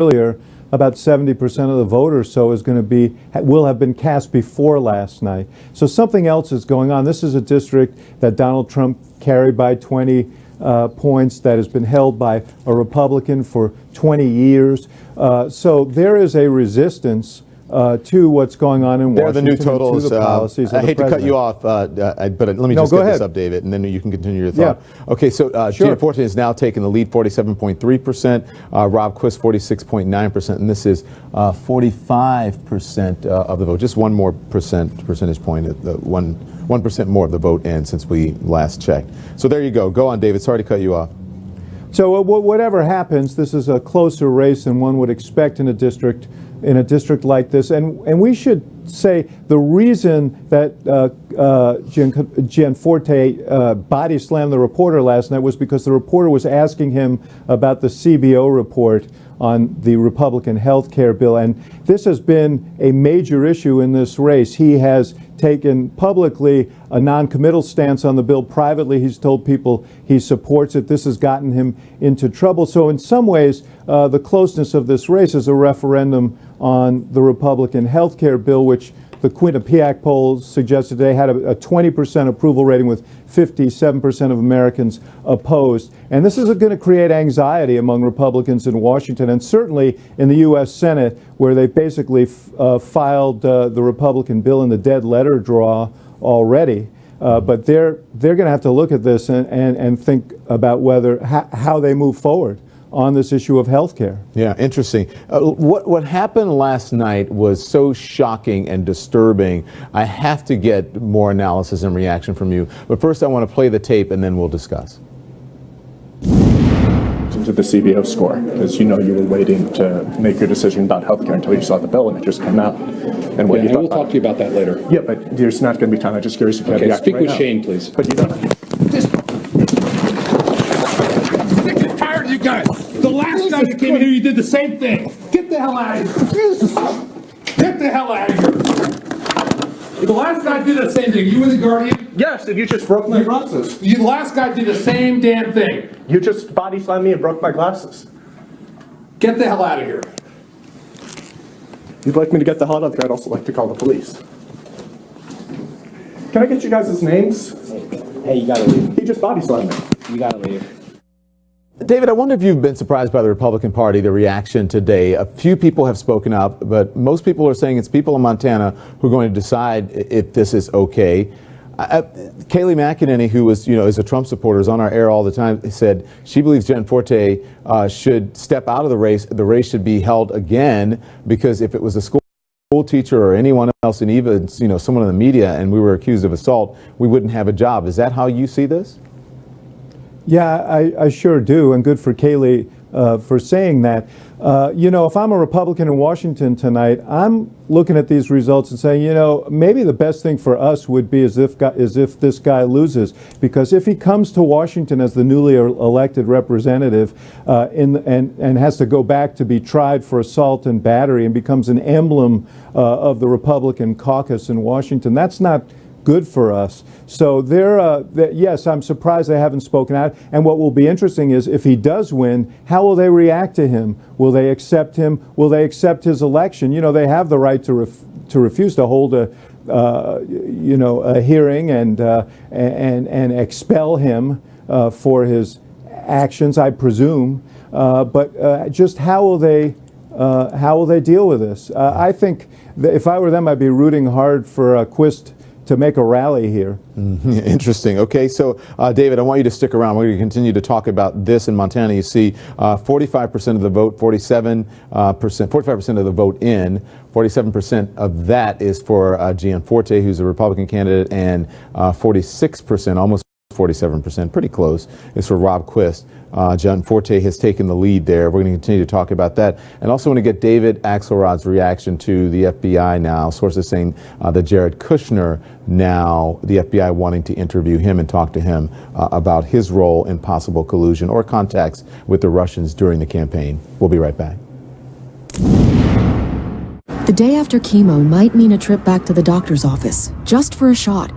earlier, about 70% of the vote or so will have been cast before last night. So something else is going on. This is a district that Donald Trump carried by 20 points, that has been held by a Republican for 20 years. So there is a resistance to what's going on in Washington. There are the new totals. To the policies of I hate the to cut president. you off, but let me just get this up, David, and then you can continue your thought. Yeah. Okay, so Sure. Gianforte is now taking the lead, 47.3%. Rob Quist, 46.9%, and this is 45% of the vote. Just one more percentage point, 1% more of the vote in since we last checked. So there you go. Go on, David. Sorry to cut you off. So whatever happens, this is a closer race than one would expect in a district like this, and we should say the reason that Gianforte body slammed the reporter last night was because the reporter was asking him about the CBO report on the Republican health care bill, and this has been a major issue in this race. He has taken publicly a non-committal stance on the bill. Privately, he's told people he supports it. This has gotten him into trouble. So in some ways, the closeness of this race is a referendum on the Republican health care bill, which the Quinnipiac polls suggested today had a 20% approval rating with 57% of Americans opposed. And this is going to create anxiety among Republicans in Washington, and certainly in the U.S. Senate, where they basically filed the Republican bill in the dead letter draw already. But they're going to have to look at this and think about how they move forward on this issue of health care. Yeah, interesting. What happened last night was so shocking and disturbing. I have to get more analysis and reaction from you. But first, I want to play the tape, and then we'll discuss. To the CBO score, because you were waiting to make your decision about healthcare until you saw the bill and it just came out. And what we'll talk to you about that later. Yeah, but there's not going to be time. I'm just curious if you have the speak right with now. Shane, please. But you don't. Sick and tired of you guys. The last guy that came in here, you did the same thing. Get the hell out of here. Get the hell out of here. The last guy did the same thing. You were the Guardian? Yes, and you just broke my glasses. The last guy did the same damn thing. You just body slammed me and broke my glasses. Get the hell out of here. If you'd like me to get the hell out of here, I'd also like to call the police. Can I get you guys' names? Hey, you gotta leave. He just body slammed me. You gotta leave. David, I wonder if you've been surprised by the Republican Party, the reaction today. A few people have spoken up, but most people are saying it's people in Montana who are going to decide if this is okay. Kayleigh McEnany, who is a Trump supporter, is on our air all the time, said she believes Gianforte should step out of the race. The race should be held again, because if it was a school teacher or anyone else, and even someone in the media, and we were accused of assault, we wouldn't have a job. Is that how you see this? Yeah, I sure do, and good for Kayleigh for saying that. If I'm a Republican in Washington tonight, I'm looking at these results and saying, maybe the best thing for us would be as if this guy loses, because if he comes to Washington as the newly elected representative and has to go back to be tried for assault and battery and becomes an emblem of the Republican caucus in Washington, that's not good for us. So yes, I'm surprised they haven't spoken out. And what will be interesting is if he does win, how will they react to him? Will they accept him? Will they accept his election? They have the right to refuse to hold a hearing and expel him for his actions, I presume. But just how will they deal with this? I think that if I were them, I'd be rooting hard for Quist to make a rally here. Mm-hmm. Interesting. Okay, so David, I want you to stick around. We're going to continue to talk about this in Montana. You see 45% of the vote, 45% of the vote in, 47% of that is for Gianforte, who's a Republican candidate, and 46%, almost 47%, pretty close, is for Rob Quist. Gianforte has taken the lead there. We're going to continue to talk about that. And also want to get David Axelrod's reaction to the FBI now. Sources saying that Jared Kushner now, the FBI wanting to interview him and talk to him about his role in possible collusion or contacts with the Russians during the campaign. We'll be right back. The day after chemo might mean a trip back to the doctor's office, just for a shot.